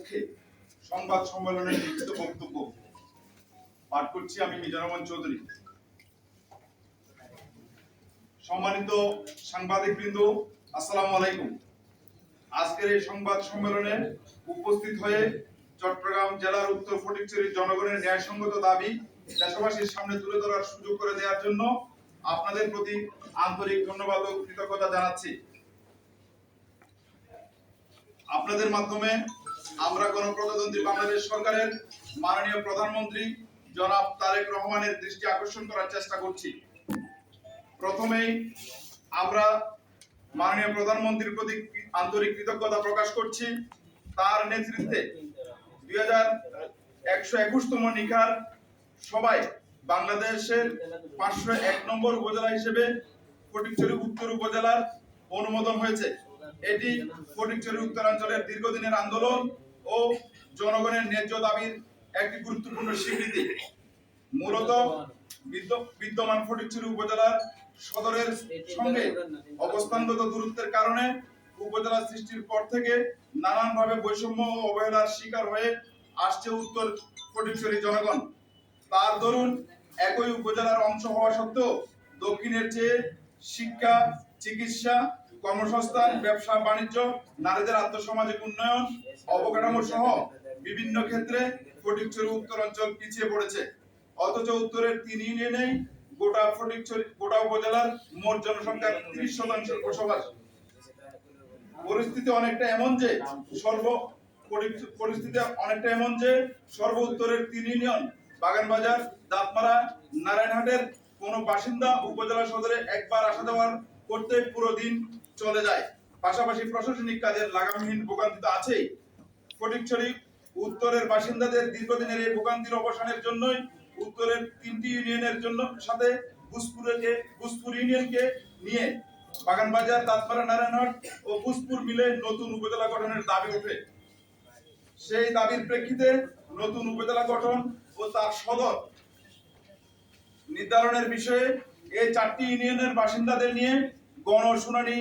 পক্ষে সংবাদ সম্মেলনের লিখিত বক্তব্য পাঠ করছি আমি মিজানুর রহমান চৌধুরী। সম্মানিত সাংবাদিকবৃন্দ, আসসালামু আলাইকুম। আজকের এই সংবাদ সম্মেলনে উপস্থিত হয়ে চট্টগ্রাম জেলার উত্তর ফটিকছড়ির জনগণের ন্যায়সঙ্গত দাবি দেশবাসীর সামনে তুলে ধরার সুযোগ করে দেওয়ার জন্য আপনাদের প্রতি আন্তরিক ধন্যবাদ ও কৃতজ্ঞতা জানাচ্ছি। আপনাদের মাধ্যমে আমরা গণপ্রজাতন্ত্রী বাংলাদেশ সরকারের মাননীয় প্রধানমন্ত্রী জনাব তারেক রহমানের দৃষ্টি আকর্ষণ করার চেষ্টা করছি। প্রথমেই আমরা মাননীয় প্রধানমন্ত্রীর প্রতি আন্তরিক কৃতজ্ঞতা প্রকাশ করছি। তার নেতৃত্বে 2121তম নিখার সবাই বাংলাদেশের 501 নম্বর উপজেলা হিসেবে ফটিকছড়ি উত্তর উপজেলার অনুমোদন হয়েছে। এটি ফটিকছড়ি উত্তরাঞ্চলের দীর্ঘদিনের আন্দোলন ও জনগণের ন্যায্য দাবির একটি গুরুত্বপূর্ণ স্বীকৃতি। মূলত বিদ্যমান ফটিকছড়ি উপজেলার সদরের সঙ্গে অবস্থানগত দূরত্বের কারণে উপজেলা সৃষ্টির পর থেকে নানানভাবে বৈষম্য ও অবহেলার শিকার হয়ে আসছে উত্তর ফটিকছড়ি জনগণ। তার দরুন একই উপজেলার অংশ হওয়া সত্ত্বেও দক্ষিণের চেয়ে শিক্ষা, চিকিৎসা, কর্মসংস্থান, ব্যবসা বাণিজ্য, নারীদের আত্মসামাজিক উন্নয়ন, অবকাঠামো সহ বিভিন্ন ক্ষেত্রে ফটিকছড়ি উত্তরাঞ্চল পিছিয়ে পড়েছে। অথচ উত্তরের 3 ইউনিয়নেই গোটা উপজেলার মোট জনসংখ্যার 30% বসবাস। পরিস্থিতি অনেকটা এমন যে সর্ব উত্তরের 3 ইউনিয়ন বাগানবাজার, দাঁতমারা, নারায়ণহাটের কোন বাসিন্দা উপজেলা সদরে একবার আসা যাওয়া করতে পুরো দিন চলে যায়। পাশাপাশি প্রশাসনিক কাজের লাগামহীন ভোগান্তি তো আছেই। ফটিকছড়ি উত্তরের বাসিন্দাদের দীর্ঘদিনের এই ভোগান্তির অবসানের জন্যই উত্তরের 3টি ইউনিয়নের সাথে বুসপুর ইউনিয়নকে নিয়ে বাগানবাজার, দাঁতমারা, নারায়ণহাট ও বুসপুর মিলে নতুন উপজেলা গঠনের দাবি ওঠে। সেই দাবির প্রেক্ষিতে নতুন উপজেলা গঠন ও তার সদর নির্ধারণের বিষয়ে এই 4টি ইউনিয়নের বাসিন্দাদের নিয়ে গণশুনানি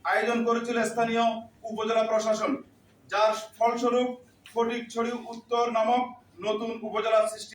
আয়োজন করেছিল স্থানীয় উপজেলা প্রশাসন, যার ফলস্বরূপ ফটিকছড়ি উত্তর নামক নতুন উপজেলা সৃষ্টি।